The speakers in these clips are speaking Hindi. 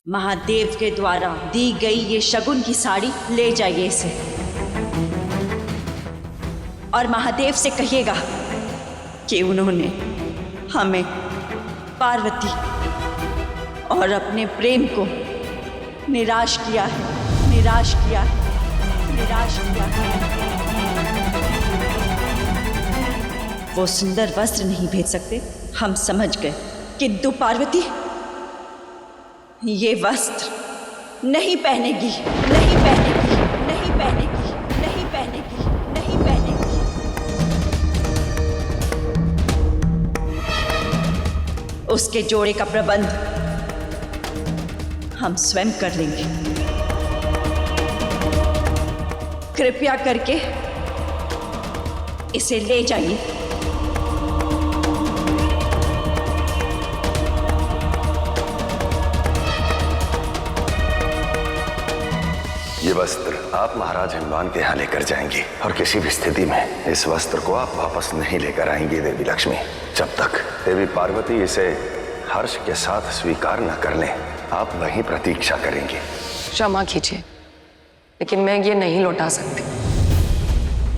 महादेव के द्वारा दी गई ये शगुन की साड़ी ले जाइए इसे, और महादेव से कहिएगा कि उन्होंने हमें पार्वती और अपने प्रेम को निराश किया है, निराश किया है, निराश किया है। वो सुंदर वस्त्र नहीं भेज सकते, हम समझ गए, किंतु पार्वती ये वस्त्र नहीं पहनेगी, नहीं पहनेगी, नहीं पहनेगी, नहीं पहनेगी, नहीं पहनेगी। उसके जोड़े का प्रबंध हम स्वयं कर लेंगे। कृपया करके इसे ले जाइए। ये वस्त्र आप महाराज हिमवान के यहाँ लेकर जाएंगी, और किसी भी स्थिति में इस वस्त्र को आप वापस नहीं लेकर आएंगी देवी लक्ष्मी, जब तक देवी पार्वती इसे हर्ष के साथ स्वीकार न कर लें। आप वहीं प्रतीक्षा करेंगी। क्षमा कीजिए, लेकिन मैं ये नहीं लौटा सकती।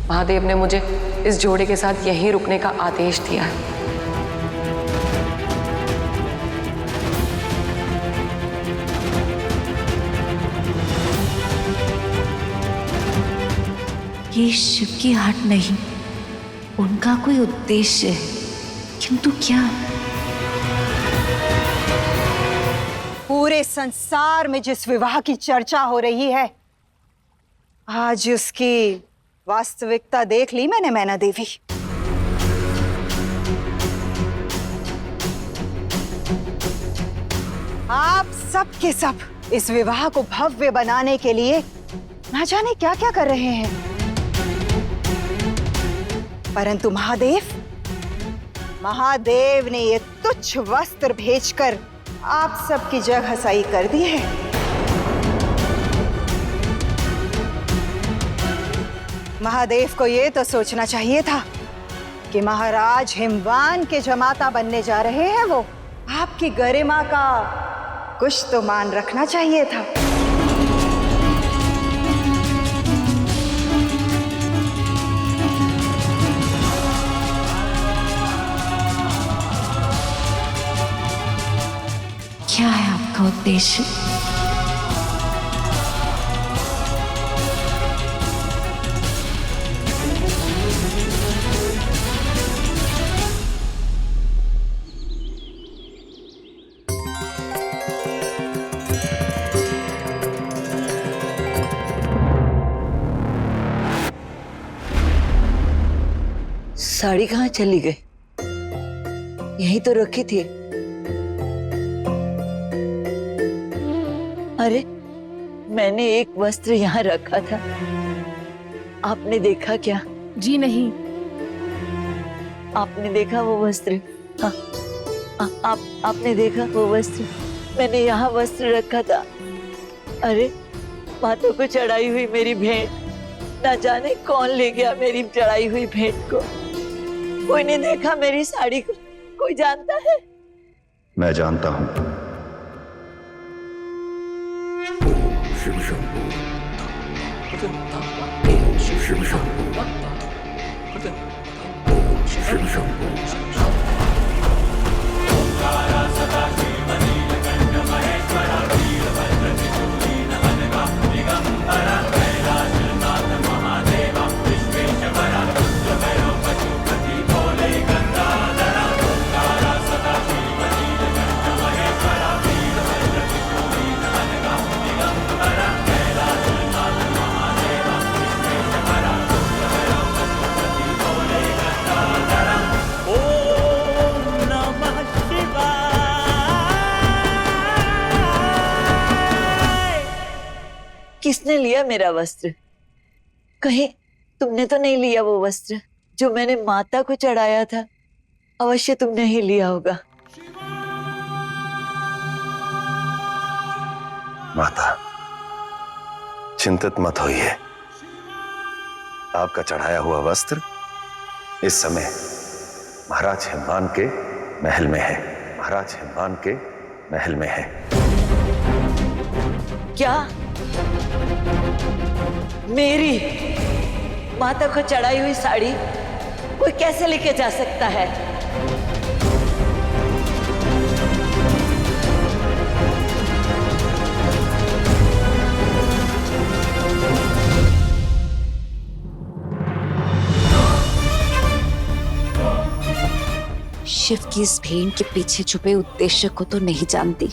महादेव ने मुझे इस जोड़े के साथ यहीं रुकने का आदेश दिया है। ये शिव की हट नहीं, उनका कोई उद्देश्य है, किंतु क्या? पूरे संसार में जिस विवाह की चर्चा हो रही है, आज उसकी वास्तविकता देख ली मैंने मैना देवी। आप सब के सब इस विवाह को भव्य बनाने के लिए ना जाने क्या क्या कर रहे हैं, परंतु महादेव ने ये तुच्छ वस्त्र भेजकर आप सबकी जगह सही कर दी है। महादेव को ये तो सोचना चाहिए था कि महाराज हिमवान के जमाता बनने जा रहे हैं वो, आपकी गरिमा का कुछ तो मान रखना चाहिए था। क्या है आपका उद्देश्य? साड़ी कहाँ चली गई? यहीं तो रखी थी। अरे, मैंने एक वस्त्र यहाँ रखा था, आपने देखा क्या? जी नहीं। आपने देखा वो वस्त्र? आपने देखा वो वस्त्र? मैंने यहाँ वस्त्र रखा था। अरे, माता को चढ़ाई हुई मेरी भेंट, ना जाने कौन ले गया मेरी चढ़ाई हुई भेंट को। कोई ने देखा मेरी साड़ी को? कोई जानता है? मैं जानता हूँ। शिव शंभो शिव शंभो शिव शंभो। किसने लिया मेरा वस्त्र? कहीं तुमने तो नहीं लिया वो वस्त्र जो मैंने माता को चढ़ाया था? अवश्य तुमने ही लिया होगा। माता, चिंतित मत होइए। आपका चढ़ाया हुआ वस्त्र इस समय महाराज हिमवान के महल में है। महाराज हिमवान के महल में है। क्या मेरी माता को चढ़ाई हुई साड़ी कोई कैसे लेके जा सकता है? शिव की इस भेंट के पीछे छुपे उद्देश्य को तो नहीं जानती,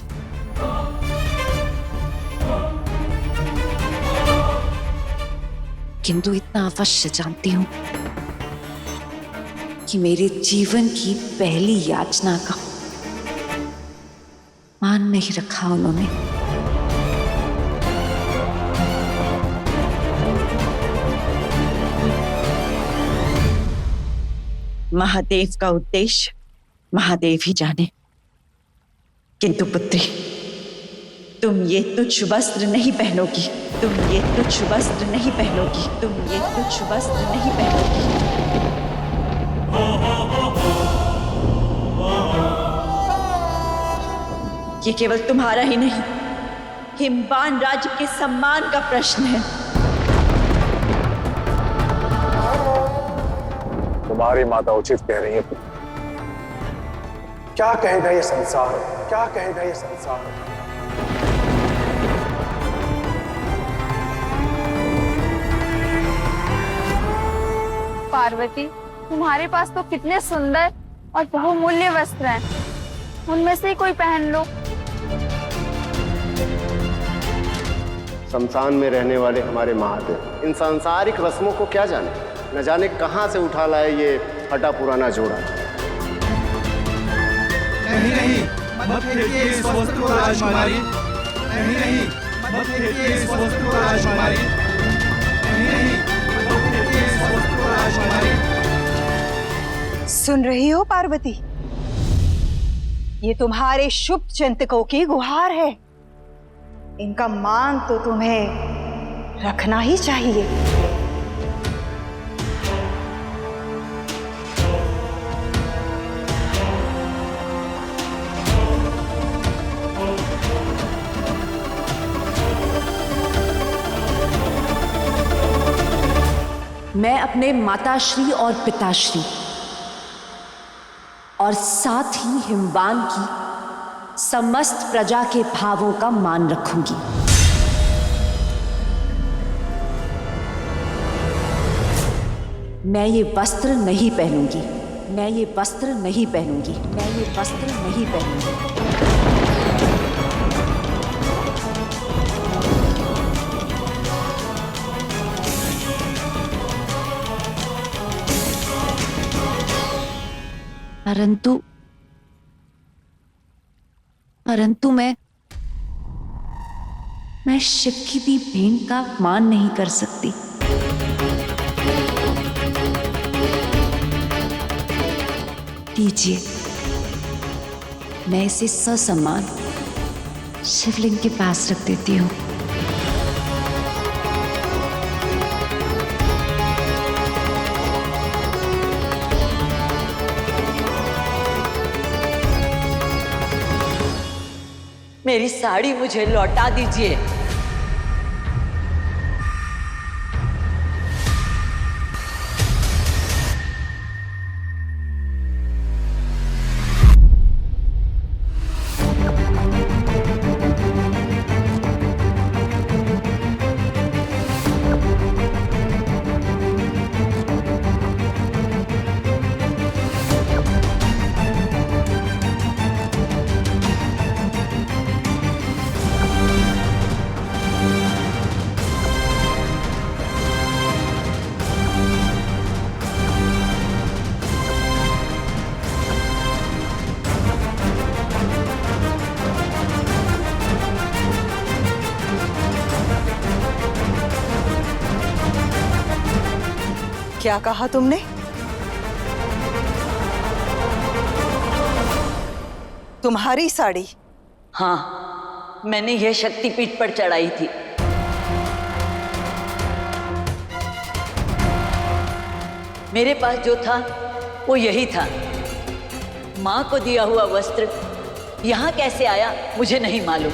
किंतु इतना अवश्य जानती हूं कि मेरे जीवन की पहली याचना का मान नहीं रखा उन्होंने। महादेव का उद्देश्य महादेव ही जाने, किंतु पुत्री, तुम ये तुच्छ वस्त्र नहीं पहनोगी, तुम ये तुच्छ वस्त्र नहीं पहनोगी, तुम ये तुच्छ वस्त्र नहीं पहनोगी। ये केवल तुम्हारा ही नहीं, हिमवान राज्य के सम्मान का प्रश्न है। तुम्हारी माता उचित कह रही है। क्या कहेगा ये संसार, क्या कहेगा ये संसार? पार्वती, तुम्हारे पास तो कितने सुंदर और बहुमूल्य वस्त्र हैं, उनमें से कोई पहन लो। शमशान में रहने वाले हमारे महादेव इन सांसारिक रस्मों को क्या जाने, न जाने कहां से उठा लाए ये हटा पुराना जोड़ा। नहीं नहीं, मत फेंकिए इस वस्त्र को राजकुमारी। नहीं नहीं, मत फेंकिए इस वस्त्र को राजकुमारी। नहीं नहीं, मत फेंकिए इस वस्त्र को राजकुमारी। सुन रही हो पार्वती, ये तुम्हारे शुभ चिंतकों की गुहार है। इनका मान तो तुम्हें रखना ही चाहिए। मैं अपने माताश्री और पिताश्री और साथ ही हिमवान की समस्त प्रजा के भावों का मान रखूंगी। मैं ये वस्त्र नहीं पहनूंगी, मैं ये वस्त्र नहीं पहनूंगी, मैं ये वस्त्र नहीं पहनूंगी। परंतु मैं शिव की दी भेंट का मान नहीं कर सकती। लीजिए, मैं इसे ससम्मान शिवलिंग के पास रख देती हूँ। मेरी साड़ी मुझे लौटा दीजिए। क्या कहा तुमने? तुम्हारी साड़ी? हाँ, मैंने यह शक्तिपीठ पर चढ़ाई थी। मेरे पास जो था वो यही था। माँ को दिया हुआ वस्त्र यहाँ कैसे आया मुझे नहीं मालूम।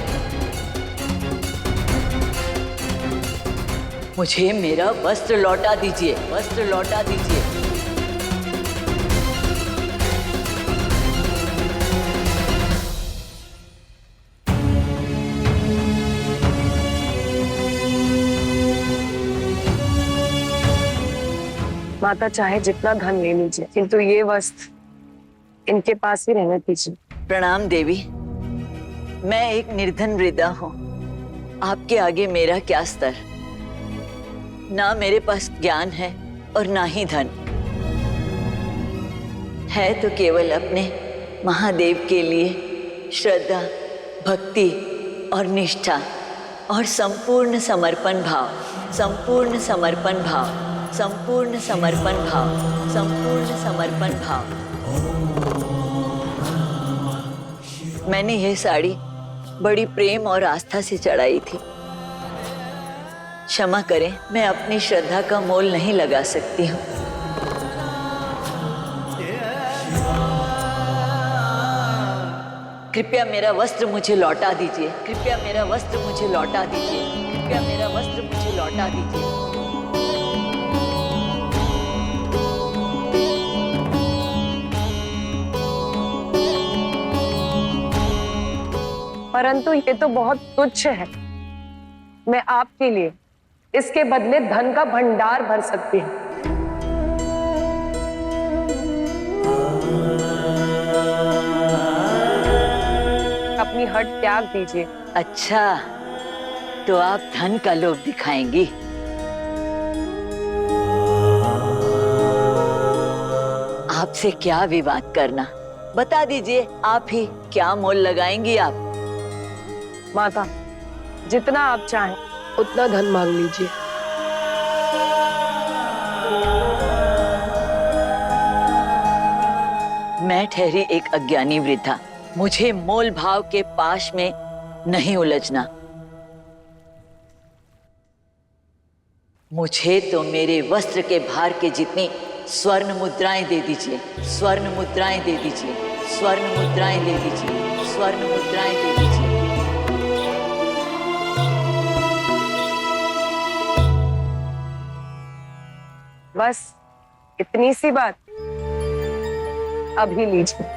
मुझे मेरा वस्त्र लौटा दीजिए, वस्त्र लौटा दीजिए। माता चाहे जितना धन ले लीजिए, किंतु ये वस्त्र इनके पास ही रहने दीजिए। प्रणाम देवी, मैं एक निर्धन वृद्धा हूँ। आपके आगे मेरा क्या स्तर। ना मेरे पास ज्ञान है और ना ही धन है, तो केवल अपने महादेव के लिए श्रद्धा, भक्ति और निष्ठा और संपूर्ण समर्पण भाव, संपूर्ण समर्पण भाव, संपूर्ण समर्पण भाव, संपूर्ण समर्पण भाव। मैंने यह साड़ी बड़ी प्रेम और आस्था से चढ़ाई थी। क्षमा करें, मैं अपनी श्रद्धा का मोल नहीं लगा सकती हूँ। कृपया मेरा वस्त्र मुझे लौटा दीजिए, कृपया मेरा वस्त्र मुझे लौटा दीजिए, कृपया मेरा वस्त्र मुझे लौटा दीजिए। परंतु ये तो बहुत तुच्छ है। मैं आपके लिए इसके बदले धन का भंडार भर सकती हूँ। अपनी हट त्याग दीजिए। अच्छा, तो आप धन का लोभ दिखाएंगी। आपसे क्या विवाद करना, बता दीजिए आप ही, क्या मोल लगाएंगी आप? माता, जितना आप चाहें उतना धन मांग लीजिए। मैं ठहरी एक अज्ञानी वृद्धा, मुझे मोल भाव के पाश में नहीं उलझना। मुझे तो मेरे वस्त्र के भार के जितनी स्वर्ण मुद्राएं दे दीजिए, स्वर्ण मुद्राएं दे दीजिए, स्वर्ण मुद्राएं दे दीजिए, स्वर्ण मुद्राएं दे दीजिए। बस इतनी सी बात, अभी लीजिए।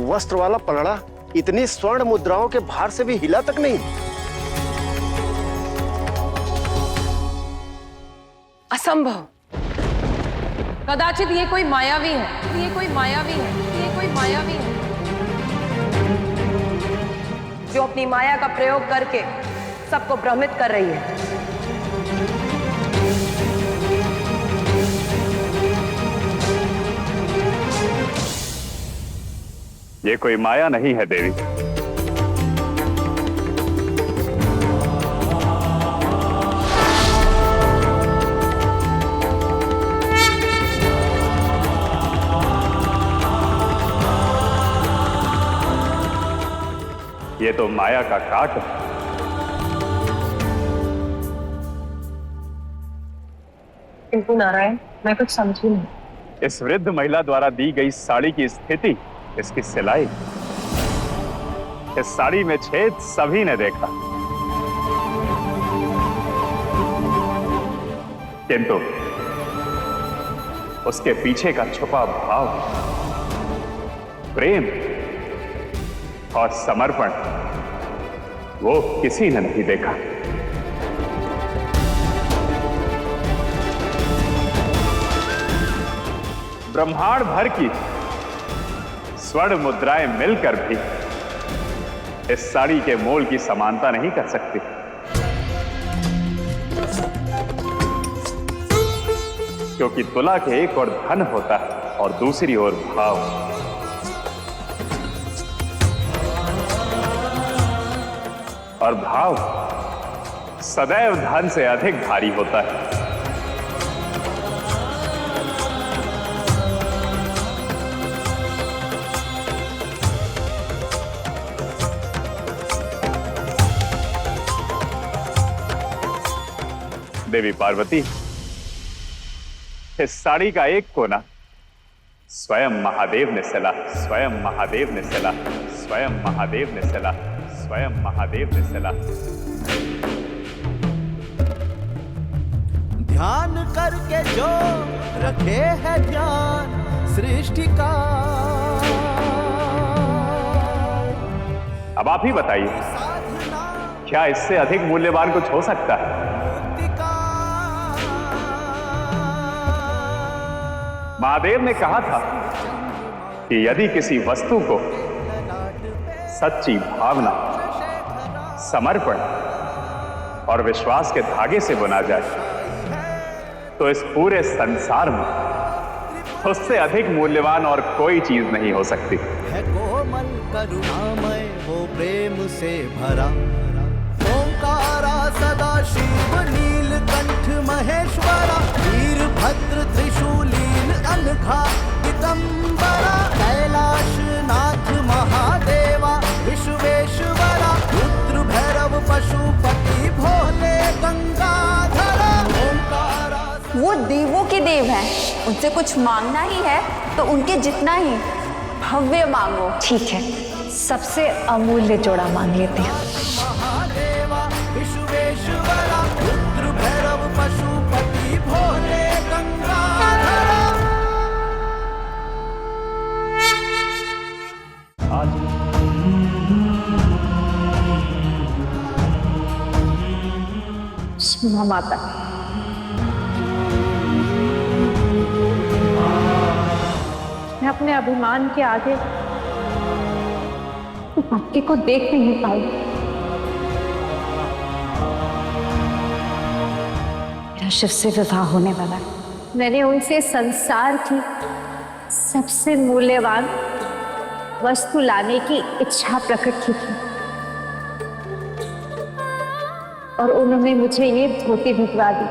वस्त्र वाला पलड़ा इतनी स्वर्ण मुद्राओं के भार से भी हिला तक नहीं। असंभव। कदाचित ये कोई मायावी है, ये कोई मायावी है, ये कोई मायावी है, जो अपनी माया का प्रयोग करके सबको भ्रमित कर रही है। ये कोई माया नहीं है देवी। ये तो माया का काट है। किंतु नारायण, मैं कुछ समझी नहीं। इस वृद्ध महिला द्वारा दी गई साड़ी की स्थिति, इसकी सिलाई, इस साड़ी में छेद सभी ने देखा, किंतु उसके पीछे का छुपा भाव, प्रेम और समर्पण, वो किसी ने नहीं देखा। ब्रह्मांड भर की स्वर्ण मुद्राएं मिलकर भी इस साड़ी के मोल की समानता नहीं कर सकती। क्योंकि तुला के एक ओर धन होता है और दूसरी ओर भाव। और भाव सदैव धन से अधिक भारी होता है। देवी पार्वती, इस साड़ी का एक कोना स्वयं महादेव ने सिला, स्वयं महादेव ने सिला, स्वयं महादेव ने सिला, स्वयं महादेव ने सिला। ध्यान करके जो रखे है ध्यान सृष्टि का। अब आप ही बताइए, क्या इससे अधिक मूल्यवान कुछ हो सकता है? महादेव ने कहा था कि यदि किसी वस्तु को सच्ची भावना, समर्पण और विश्वास के धागे से बुना जाए तो इस पूरे संसार में उससे अधिक मूल्यवान और कोई चीज नहीं हो सकती। है कोमल करुणामय वो प्रेम से भरा, ओंकारा सदा शिव नीलकंठ महेश्वरा, वीरभद्र त्रिशूलीन अनघा दिगंबरा, कैलाश नाथ महादेवा विश्वेश्वरा, रुद्र भैरव पशुपति भोले गंगाधरा, ओंकारा। वो देवों के देव हैं, उनसे कुछ मांगना ही है तो उनके जितना ही भव्य मांगो। ठीक है, सबसे अमूल्य जोड़ा मांग लेते हैं। महादेवा विश्वेश्वरा, रुद्र भैरव पशुपति भोले गंगाधरा। माता, मैं अपने अभिमान के आगे भक्ति को देख नहीं पाई। मेरा शिव से विवाह होने वाला है। मैंने उनसे संसार की सबसे मूल्यवान वस्तु लाने की इच्छा प्रकट की थी और उन्होंने मुझे ये धोती भिजवा दी।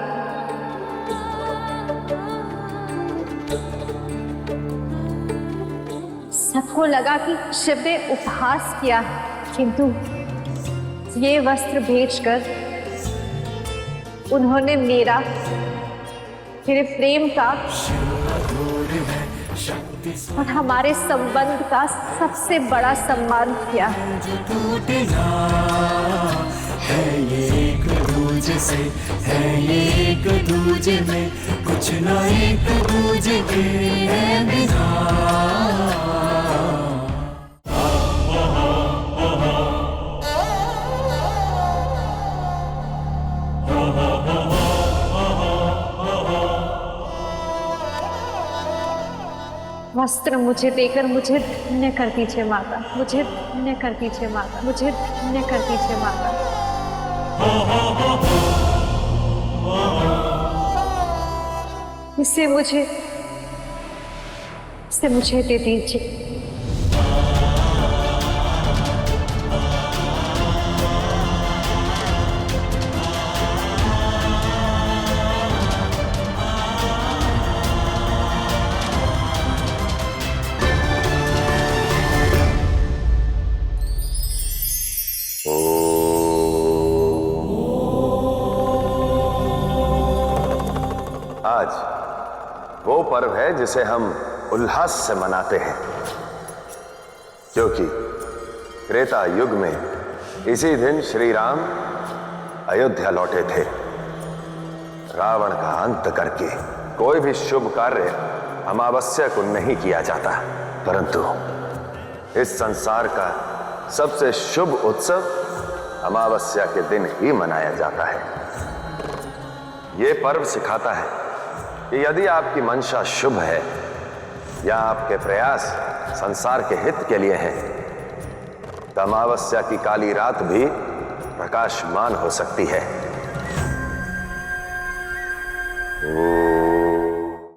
सबको लगा कि शिव ने उपहास किया, किंतु ये वस्त्र भेजकर उन्होंने मेरे प्रेम का और हमारे संबंध का सबसे बड़ा सम्मान किया। है ये एक दूजे से, है ये एक दूजे में, कुछ ना एक दूजे के है बिना। वस्त्र मुझे देकर मुझे धन्य कर दीजिए माता, मुझे धन्य कर दीजिए माता, मुझे धन्य कर दीजिए माता। इसे मुझे दे दीजिए। पर्व है जिसे हम उल्लास से मनाते हैं, क्योंकि त्रेता युग में इसी दिन श्री राम अयोध्या लौटे थे। रावण का अंत करके कोई भी शुभ कार्य अमावस्या को नहीं किया जाता, परंतु इस संसार का सबसे शुभ उत्सव अमावस्या के दिन ही मनाया जाता है। यह पर्व सिखाता है कि यदि आपकी मंशा शुभ है या आपके प्रयास संसार के हित के लिए हैं, तो अमावस्या की काली रात भी प्रकाशमान हो सकती है।